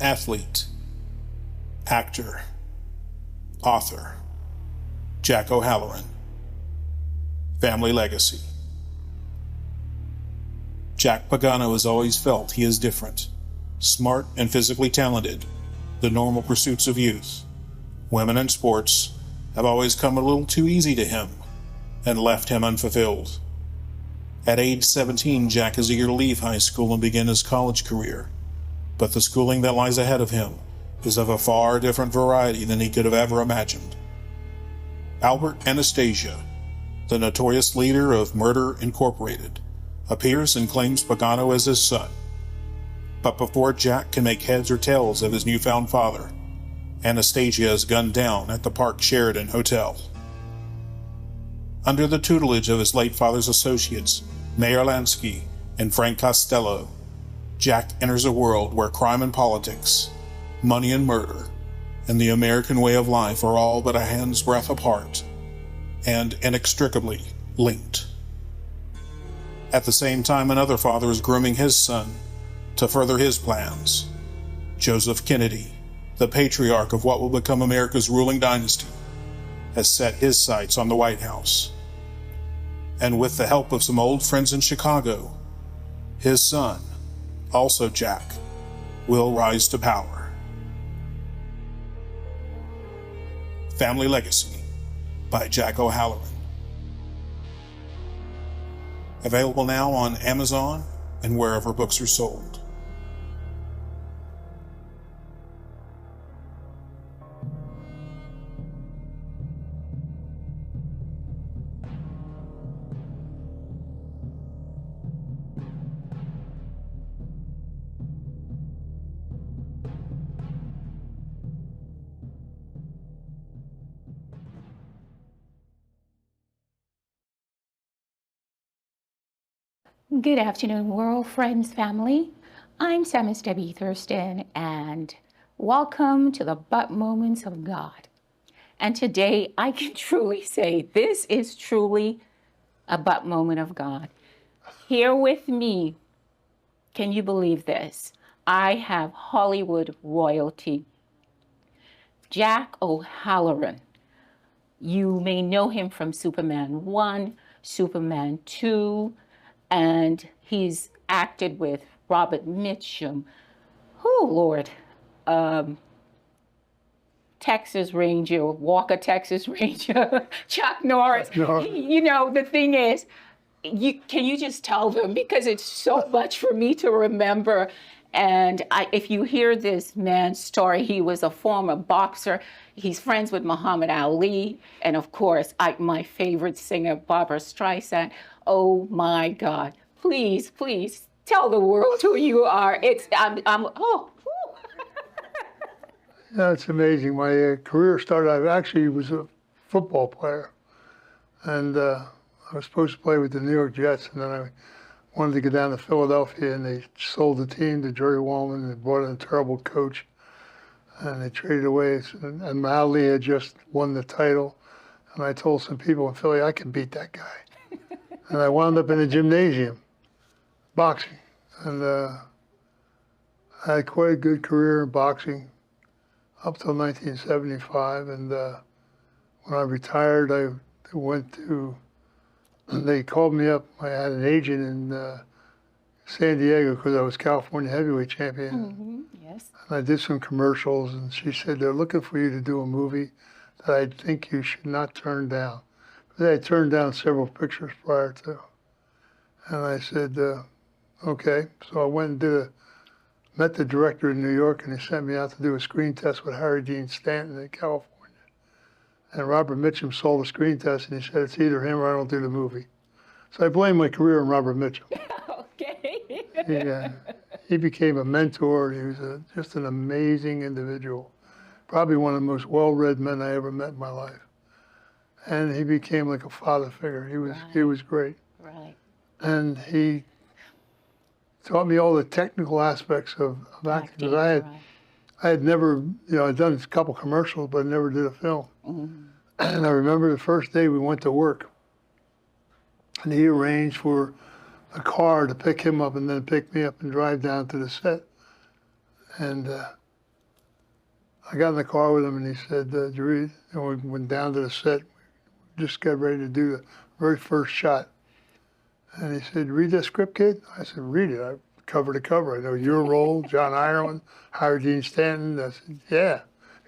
Athlete, actor, author, Jack O'Halloran. Family legacy. Jack Pagano has always felt he is different, smart and physically talented, the normal pursuits of youth. Women and sports have always come a little too easy to him and left him unfulfilled. At age 17, Jack is eager to leave high school and begin his college career, but the schooling that lies ahead of him is of a far different variety than he could have ever imagined. Albert Anastasia, the notorious leader of Murder Incorporated, appears and claims Pagano as his son. But before Jack can make heads or tails of his newfound father, Anastasia is gunned down at the Park Sheridan Hotel. Under the tutelage of his late father's associates, Mayor Lansky and Frank Costello, Jack enters a world where crime and politics, money and murder, and the American way of life are all but a hand's breadth apart and inextricably linked. At the same time, another father is grooming his son to further his plans. Joseph Kennedy, the patriarch of what will become America's ruling dynasty, has set his sights on the White House. And with the help of some old friends in Chicago, his son, also Jack, will rise to power. Family Legacy by Jack O'Halloran. Available now on Amazon and wherever books are sold. Good afternoon, world friends, family. I'm Samus Debbie Thurston, and welcome to the But Moments of God. And today I can truly say this is truly a but moment of God. Here with me, can you believe this? I have Hollywood royalty. Jack O'Halloran. You may know him from Superman 1, Superman 2, and he's acted with Robert Mitchum, oh Lord, Texas Ranger, Walker Texas Ranger, Chuck Norris. You know, the thing is, can you just tell them, because it's so much for me to remember. And if you hear this man's story, he was a former boxer. He's friends with Muhammad Ali. And of course, my favorite singer, Barbra Streisand. Oh my God. Please, please tell the world who you are. Yeah, it's amazing. My career started, I actually was a football player. And I was supposed to play with the New York Jets. And then I wanted to get down to Philadelphia, and they sold the team to Jerry Wallman. They brought in a terrible coach, and they traded away. And Ali had just won the title, and I told some people in Philly I could beat that guy. And I wound up in a gymnasium, boxing, and I had quite a good career in boxing up till 1975. And when I retired, they called me up. I had an agent in San Diego because I was California heavyweight champion. Mm-hmm. Yes. And I did some commercials, and she said, they're looking for you to do a movie that I think you should not turn down. But I turned down several pictures prior to. And I said, okay. So I went and met the director in New York, and he sent me out to do a screen test with Harry Dean Stanton in California. And Robert Mitchum saw the screen test, and he said, it's either him or I don't do the movie. So I blame my career on Robert Mitchum. Okay. He became a mentor. He was just an amazing individual. Probably one of the most well-read men I ever met in my life. And he became like a father figure. He was great. Right. And he taught me all the technical aspects of acting. Because I had never, I'd done a couple commercials, but I never did a film. Mm-hmm. And I remember the first day we went to work, and he arranged for a car to pick him up and then pick me up and drive down to the set. And I got in the car with him, and he said, "Did you read?" And we went down to the set. Just got ready to do the very first shot. And he said, "Read that script, kid?" I said, "Read it. I cover to cover. I know your role, John Ireland, Howard Dean Stanton." I said, "Yeah."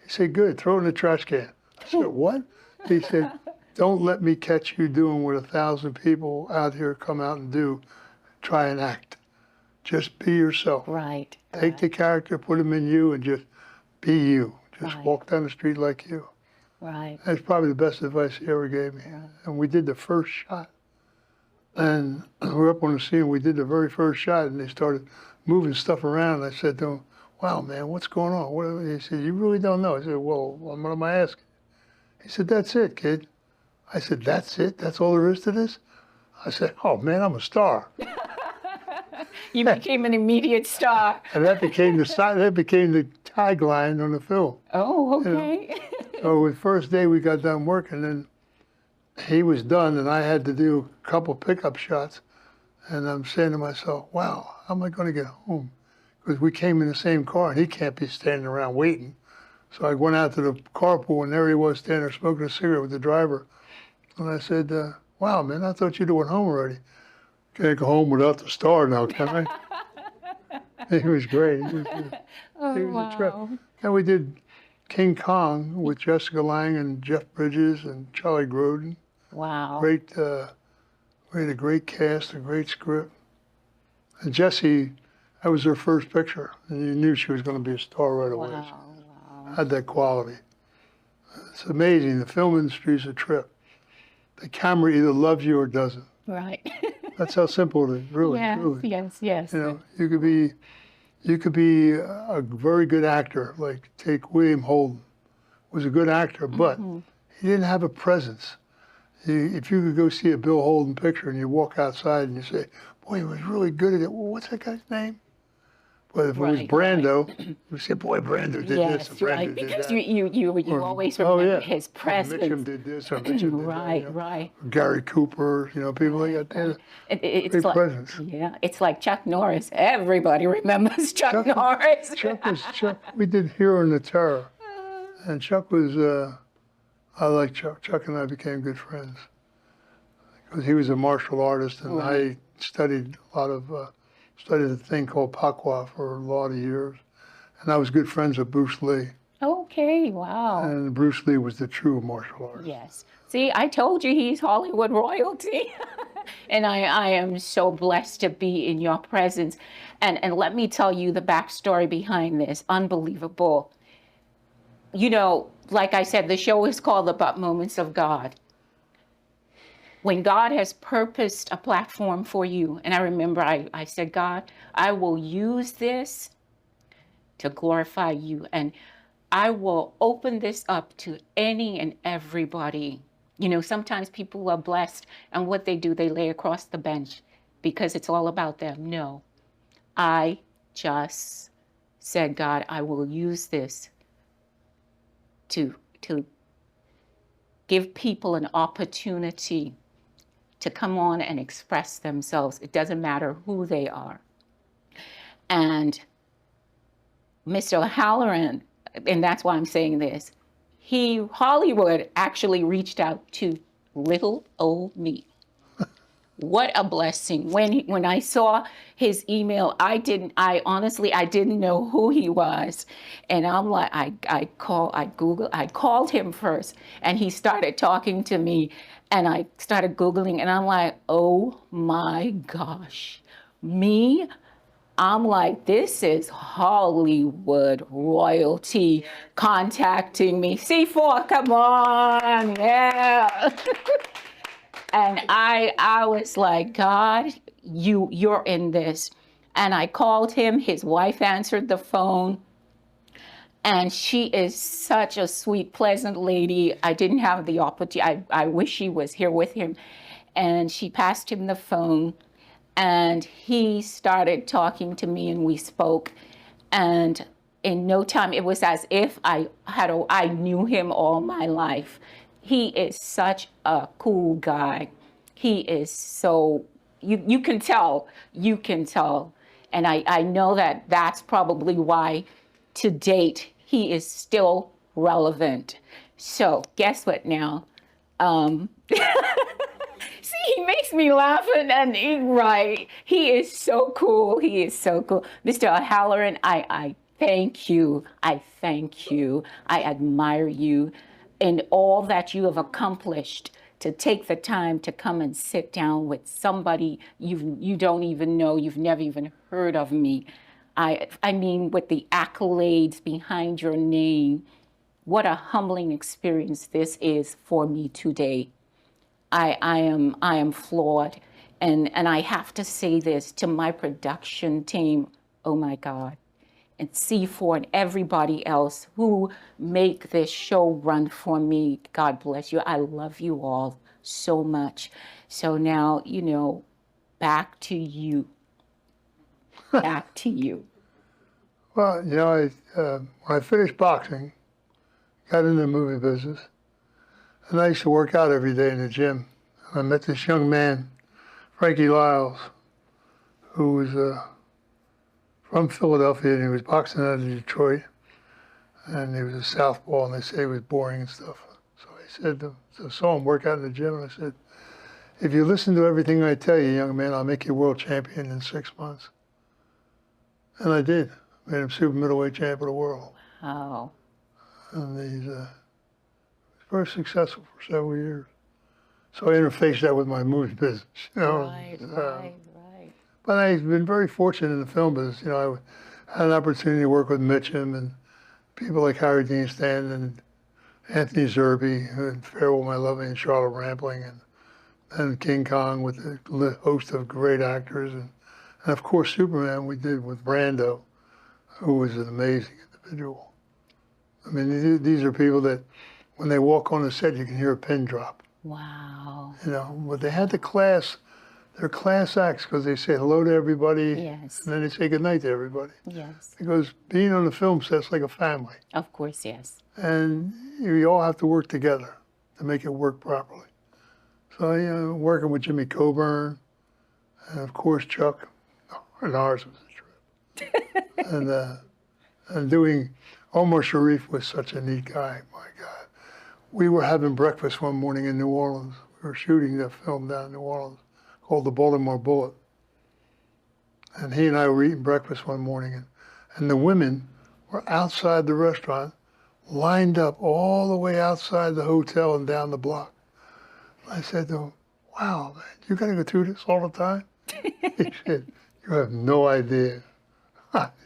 He said, "Good. Throw it in the trash can." I said, "What?" He said, "Don't let me catch you doing what 1,000 people out here come out and do. Try and act. Just be yourself. Right. Take the character, put him in you, and just be you. Just walk down the street like you." Right. That's probably the best advice he ever gave me. And we did the first shot. And we were up on the scene. We did the very first shot, and they started moving stuff around. I said to him, "Wow, man, what's going on?" He said, "You really don't know." I said, "Well, what am I asking?" He said, "That's it, kid." I said, "That's it? That's all there is to this?" I said, "Oh, man, I'm a star." You became an immediate star. And that became the tagline on the film. Oh, okay. So the first day we got done working, and he was done, and I had to do a couple pickup shots. And I'm saying to myself, "Wow, how am I going to get home?" Because we came in the same car, and he can't be standing around waiting. So I went out to the carpool, and there he was standing there smoking a cigarette with the driver. And I said, "Wow, man, I thought you went home already." "Can't go home without the star now, can I?" He was great. He was a trip. And we did King Kong with Jessica Lange and Jeff Bridges and Charlie Grodin. Wow. Great, we had a great cast, a great script. And Jessie, that was her first picture, and you knew she was going to be a star right away. Wow. She had that quality. It's amazing. The film industry is a trip. The camera either loves you or doesn't. Right. That's how simple it is, really, truly. Yes. You know, you could be a very good actor, like take William Holden, was a good actor, but he didn't have a presence. If you could go see a Bill Holden picture and you walk outside and you say, "Boy, he was really good at it." Well, what's that guy's name? But if it was Brando, you say, "Boy, Brando did this and Brando did because that." you always remember his presence. Mitchum did this or Mitchum did that. You know? Right. Gary Cooper, people like that. It's Great like, presence. yeah, it's like Chuck Norris. Everybody remembers Chuck Norris. Chuck. We did Hero and the Terror, and Chuck was. I like Chuck. Chuck and I became good friends because he was a martial artist, and I studied studied a thing called Pakwa for a lot of years, and I was good friends with Bruce Lee. Okay, wow. And Bruce Lee was the true martial artist. Yes. See, I told you he's Hollywood royalty. And I am so blessed to be in your presence. And let me tell you the backstory behind this. Unbelievable. You know, like I said, the show is called The But Moments of God. When God has purposed a platform for you, and I remember I said, "God, I will use this to glorify you, and I will open this up to any and everybody." You know, sometimes people are blessed, and what they do, they lay across the bench because it's all about them. No, I just said, "God, I will use this to give people an opportunity to come on and express themselves. It doesn't matter who they are." And Mr. Halloran, and that's why I'm saying this, Hollywood actually reached out to little old me. What a blessing. When I saw his email, I honestly didn't know who he was. And I'm like, I called him first, and he started talking to me, and I started Googling, and I'm like, oh my gosh, me? I'm like, this is Hollywood royalty contacting me. C4, come on, yeah. And I was like, "God, you're in this." And I called him. His wife answered the phone. And she is such a sweet, pleasant lady. I didn't have the opportunity. I wish she was here with him. And she passed him the phone. And he started talking to me, and we spoke. And in no time, it was as if I knew him all my life. He is such a cool guy. He is so, you can tell. And I know that that's probably why to date he is still relevant. So guess what now? See, he makes me laugh, and right, he is so cool. He is so cool. Mr. O'Halloran, I thank you. I thank you. I admire you in all that you have accomplished to take the time to come and sit down with somebody you don't even know, you've never even heard of me. I mean, with the accolades behind your name, what a humbling experience this is for me today. I am flawed, and I have to say this to my production team. Oh my God, and C4 and everybody else who make this show run for me. God bless you. I love you all so much. So now, back to you. Back to you. Well, when I finished boxing, got into the movie business, and I used to work out every day in the gym. I met this young man, Frankie Lyles, who was from Philadelphia, and he was boxing out of Detroit, and he was a southpaw, and they said he was boring and stuff. So I said, I saw him work out in the gym, and I said, if you listen to everything I tell you, young man, I'll make you world champion in 6 months. And I did. Made him super middleweight champ of the world. Wow. And he's very successful for several years. So I interfaced that with my movie business, Right. But I've been very fortunate in the film business. I had an opportunity to work with Mitchum and people like Harry Dean Stanton and Anthony Zerbe and Farewell My Lovely and Charlotte Rampling and King Kong with a host of great actors. And of course, Superman we did with Brando, who was an amazing individual. I mean, these are people that when they walk on the set, you can hear a pin drop. Wow. But they had they're class acts because they say hello to everybody. Yes. And then they say goodnight to everybody. Yes. Because being on the film set's like a family. Of course, yes. And you all have to work together to make it work properly. So, working with Jimmy Coburn, and of course Chuck, and ours was a trip. and doing Omar Sharif was such a neat guy, my God. We were having breakfast one morning in New Orleans. We were shooting that film down in New Orleans called The Baltimore Bullet. And he and I were eating breakfast one morning, and the women were outside the restaurant, lined up all the way outside the hotel and down the block. I said to him, wow, man, you got to go through this all the time? He said, you have no idea.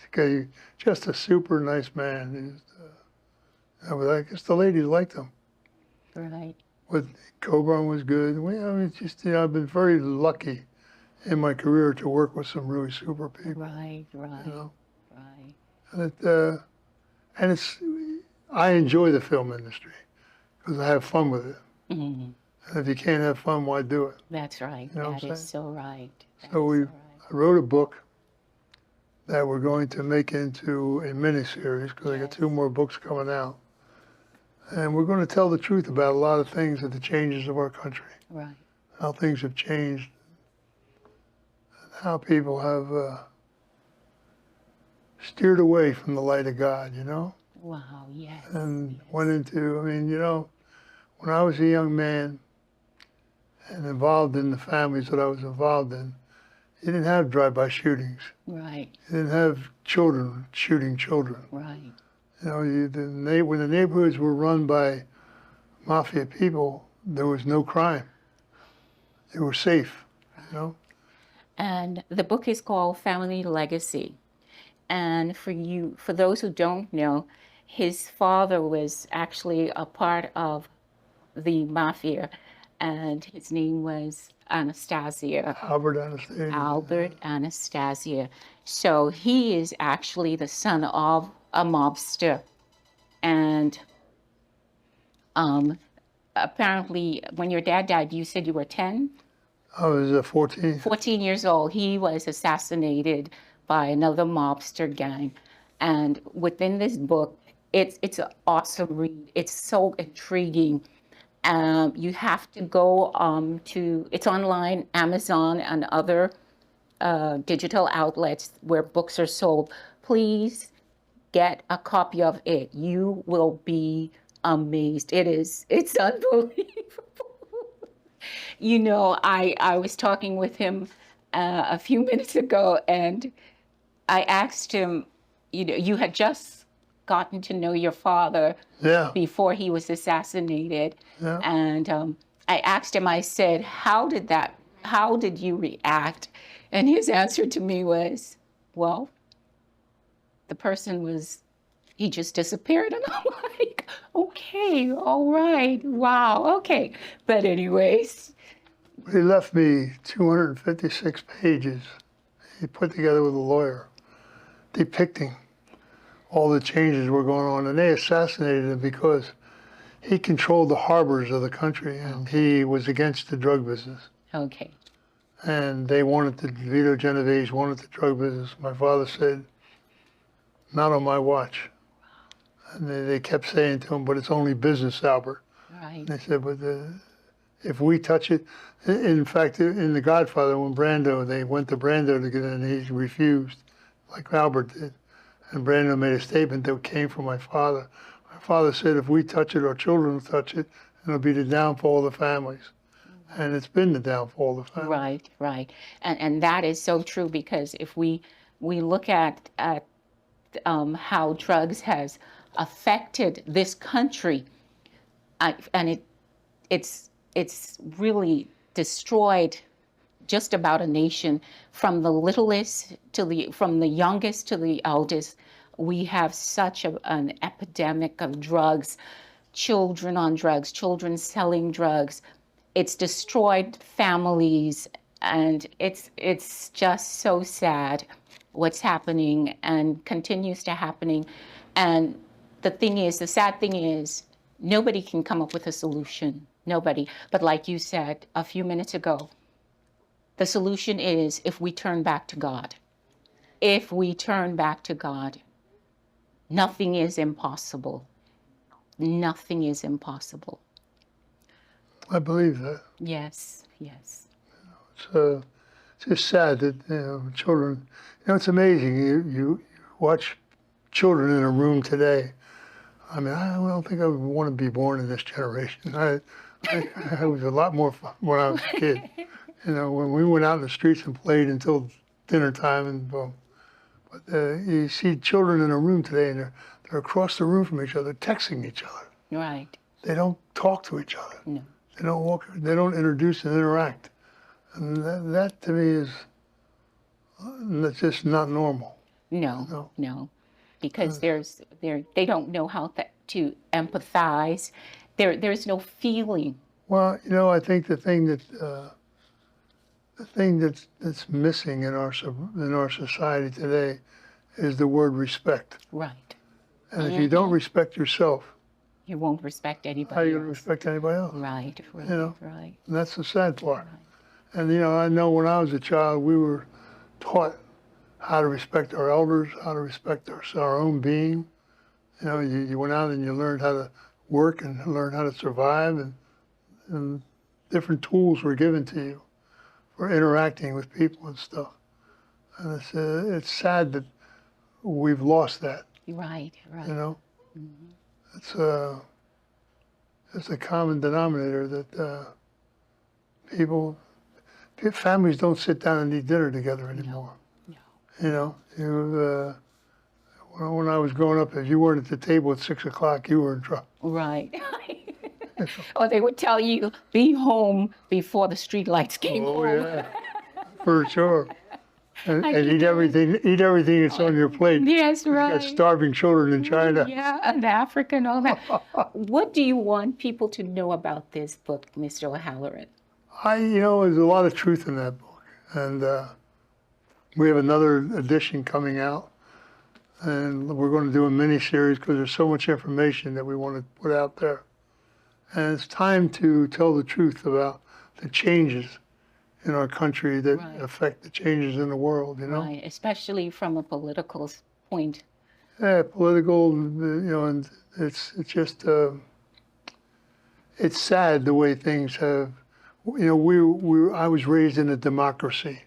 Okay, just a super nice man. I guess the ladies liked him. Right. But Coburn was good. I've been very lucky in my career to work with some really super people. Right. Right. Right. And I enjoy the film industry because I have fun with it. Mm-hmm. And if you can't have fun, why do it? That's right. You know what I'm That is saying? so right. So I wrote a book that we're going to make into a miniseries because I got 2 more books coming out. And we're going to tell the truth about a lot of things at the changes of our country. Right. How things have changed, and how people have steered away from the light of God, Wow, yes. And went into, when I was a young man and involved in the families that I was involved in, you didn't have drive-by shootings. Right. You didn't have children shooting children. Right. When the neighborhoods were run by mafia people, there was no crime. They were safe, And the book is called Family Legacy. And for those who don't know, his father was actually a part of the mafia, and his name was Anastasia. Albert Anastasia. So he is actually the son of a mobster. And apparently, when your dad died, you said you were 10? I was 14. 14 years old. He was assassinated by another mobster gang. And within this book, it's an awesome read. It's so intriguing. You have to go it's online, Amazon, and other digital outlets where books are sold. Please get a copy of it. You will be amazed. It's unbelievable. You know, I was talking with him a few minutes ago, and I asked him, you know, you had just gotten to know your father Yeah, before he was assassinated. yeah. And I asked him, I said, how did you react? And his answer to me was, well, the person was, he just disappeared. And I'm like, okay, all right, wow, okay. But anyways, He left me 256 pages he put together with a lawyer depicting all the changes were going on. And they assassinated him because he controlled the harbors of the country and he was against the drug business. okay, And they wanted the Vito Genovese wanted the drug business. My father said, not on my watch. And they kept saying to him, but it's only business, Albert. right, And they said, but if we touch it, in fact, in The Godfather, when they went to Brando to get in, he refused, like Albert did. And Brando made a statement that came from my father. My father said, if we touch it, our children will touch it, and it'll be the downfall of the families. And it's been the downfall of the families. right, right. And that is so true, because if we look at how drugs has affected this country, and it's really destroyed just about a nation, from the littlest from the youngest to the eldest. We have such an epidemic of drugs, children on drugs, children selling drugs. It's destroyed families, and it's just so sad what's happening and continues to happening. And the sad thing is, nobody can come up with a solution. Nobody. But like you said a few minutes ago, the solution is if we turn back to God. If we turn back to God, nothing is impossible. Nothing is impossible. I believe that. Yes, yes. It's just sad that children. It's amazing. You watch children in a room today. I mean, I don't think I would want to be born in this generation. I was a lot more fun when I was a kid. When we went out in the streets and played until dinner time, and boom. But you see children in a room today, and they're across the room from each other, texting each other. Right. They don't talk to each other. No. They don't walk. They don't introduce and interact. And that to me is that's just not normal. No, no, because they don't know how to empathize. There's no feeling. Well, I think the thing that's missing in our society today is the word respect. Right. And if you don't respect yourself, You won't respect anybody how are you going to else. respect anybody else? Right, right, right. And that's the sad part. And I know when I was a child, we were taught how to respect our elders, how to respect our own being. You went out and you learned how to work and learn how to survive, and different tools were given to you for interacting with people and stuff. And it's sad that we've lost that. Right, right. Mm-hmm. It's a common denominator that families don't sit down and eat dinner together anymore. No. When I was growing up, if you weren't at the table at 6 o'clock, you were in trouble. Right. Or they would tell you, be home before the street lights came Oh on. yeah, for sure. And eat everything that's on your plate. Yes, You right. got starving children in China. Yeah, and Africa and all that. What do you want people to know about this book, Mr. O'Halloran? There's a lot of truth in that book. And we have another edition coming out. And we're going to do a mini-series because there's so much information that we want to put out there. And it's time to tell the truth about the changes in our country that affect the changes in the world, Right, especially from a political point. Yeah, political, and it's just, it's sad the way things have, I was raised in a democracy,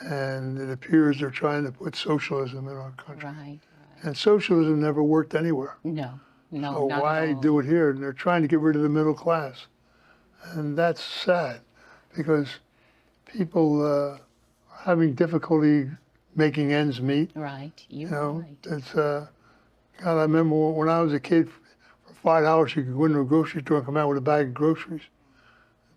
and it appears they're trying to put socialism in our country. Right, And socialism never worked anywhere. No, So not why at all. do it here? And they're trying to get rid of the middle class. And that's sad because people are having difficulty making ends meet. Right, You you're know, right. it's, God, I remember when I was a kid, for $5 you could go into a grocery store and come out with a bag of groceries.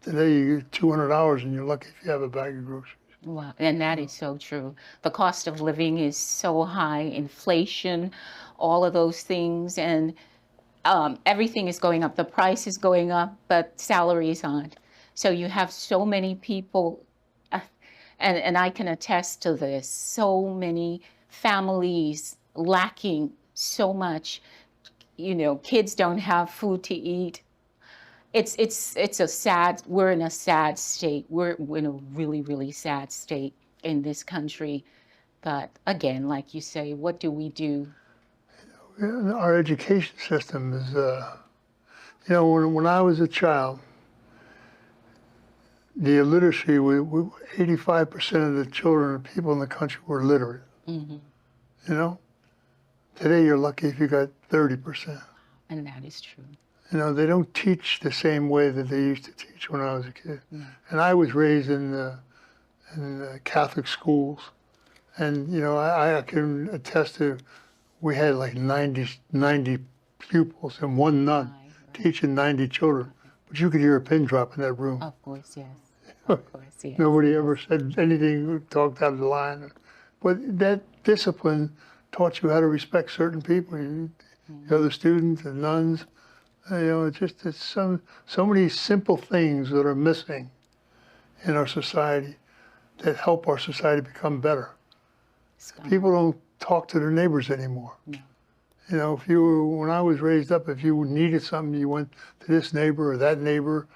Today you get $200 and you're lucky if you have a bag of groceries. Wow, and that is so true. The cost of living is so high, inflation, all of those things, and everything is going up. The price is going up, but salaries aren't. So you have so many people, and I can attest to this, so many families lacking so much. You know, kids don't have food to eat. It's a sad, we're in a sad state. We're in a really, really sad state in this country. But again, like you say, what do we do? Yeah, our education system is, you know, when I was a child, the illiteracy, 85% of the children and people in the country were literate. Hmm. You know, today you're lucky if you got 30%. And that is true. You know, they don't teach the same way that they used to teach when I was a kid. And I was raised in Catholic schools. And, you know, I can attest to, we had like 90 pupils and one nun teaching 90 children. But you could hear a pin drop in that room. Of course, yes. Of course, yes. Nobody ever said anything, talked out of the line. But that discipline taught you how to respect certain people. The other students, the nuns. You know, it's so many simple things that are missing in our society that help our society become better. People don't talk to their neighbors anymore. No. You know, when I was raised up, if you needed something, you went to this neighbor or that neighbor.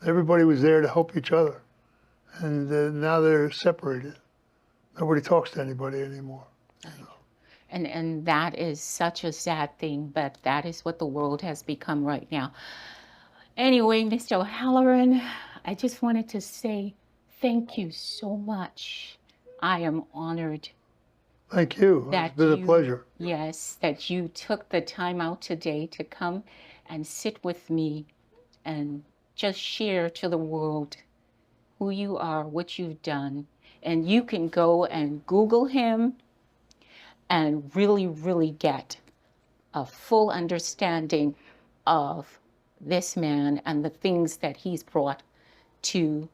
Everybody was there to help each other. And now they're separated. Nobody talks to anybody anymore. And that is such a sad thing, but that is what the world has become right now. Anyway, Mr. O'Halloran, I just wanted to say thank you so much. I am honored. Thank you. It's been a pleasure. Yes, that you took the time out today to come and sit with me and just share to the world who you are, what you've done. And you can go and Google him and really, really get a full understanding of this man and the things that he's brought to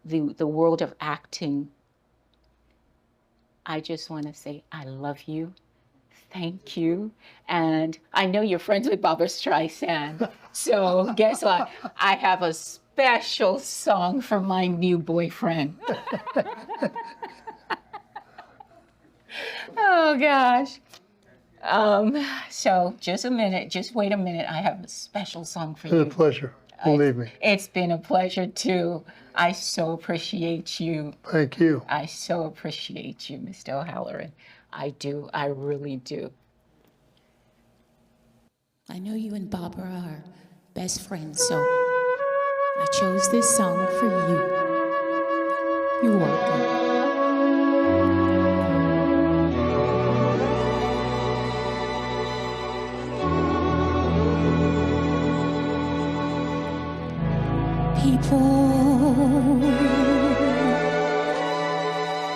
the world of acting. I just want to say I love you. Thank you. And I know you're friends with Barbara Streisand. So guess what? I have a special song for my new boyfriend. Oh, gosh. So just a minute. Just wait a minute. I have a special song for you. It's been a pleasure. Believe me. It's been a pleasure, too. I so appreciate you. Thank you. I so appreciate you, Mr. O'Halloran. I do. I really do. I know you and Barbara are best friends, so I chose this song for you. You're welcome.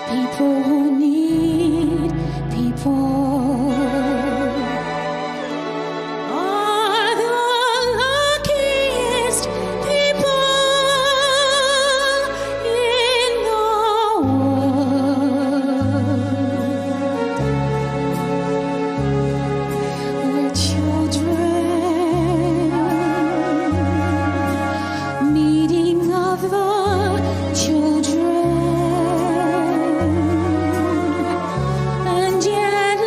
People who need people are the luckiest people in the world. We're children meeting other children, and yet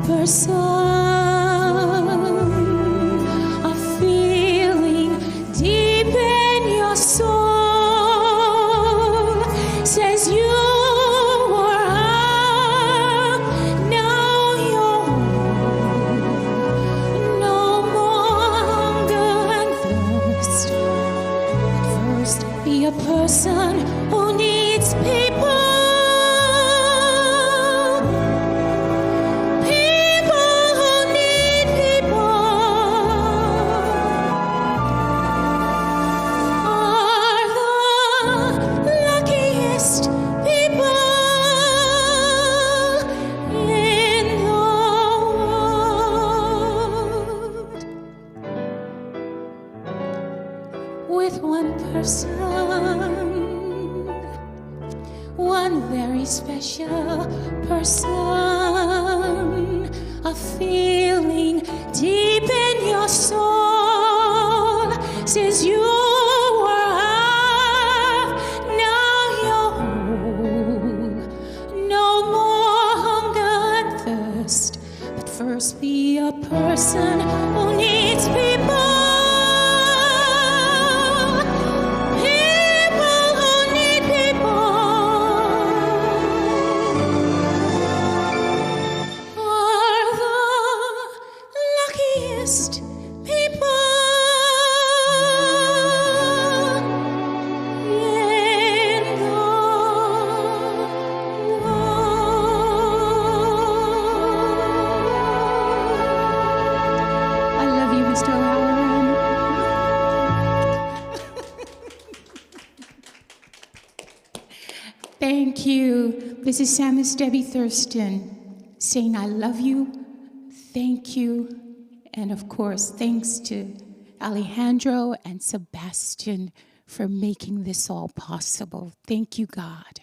person, a feeling deep in your soul says you were up, now you're no more hunger and thirst. First, be a person who needs people. With one person, one very special person, a feeling deep in your soul says you were up, now you're whole, no more hunger and thirst, but first be a person who needs people. Thank you. This is Samus Debbie Thurston saying I love you, thank you, and of course, thanks to Alejandro and Sebastian for making this all possible. Thank you, God.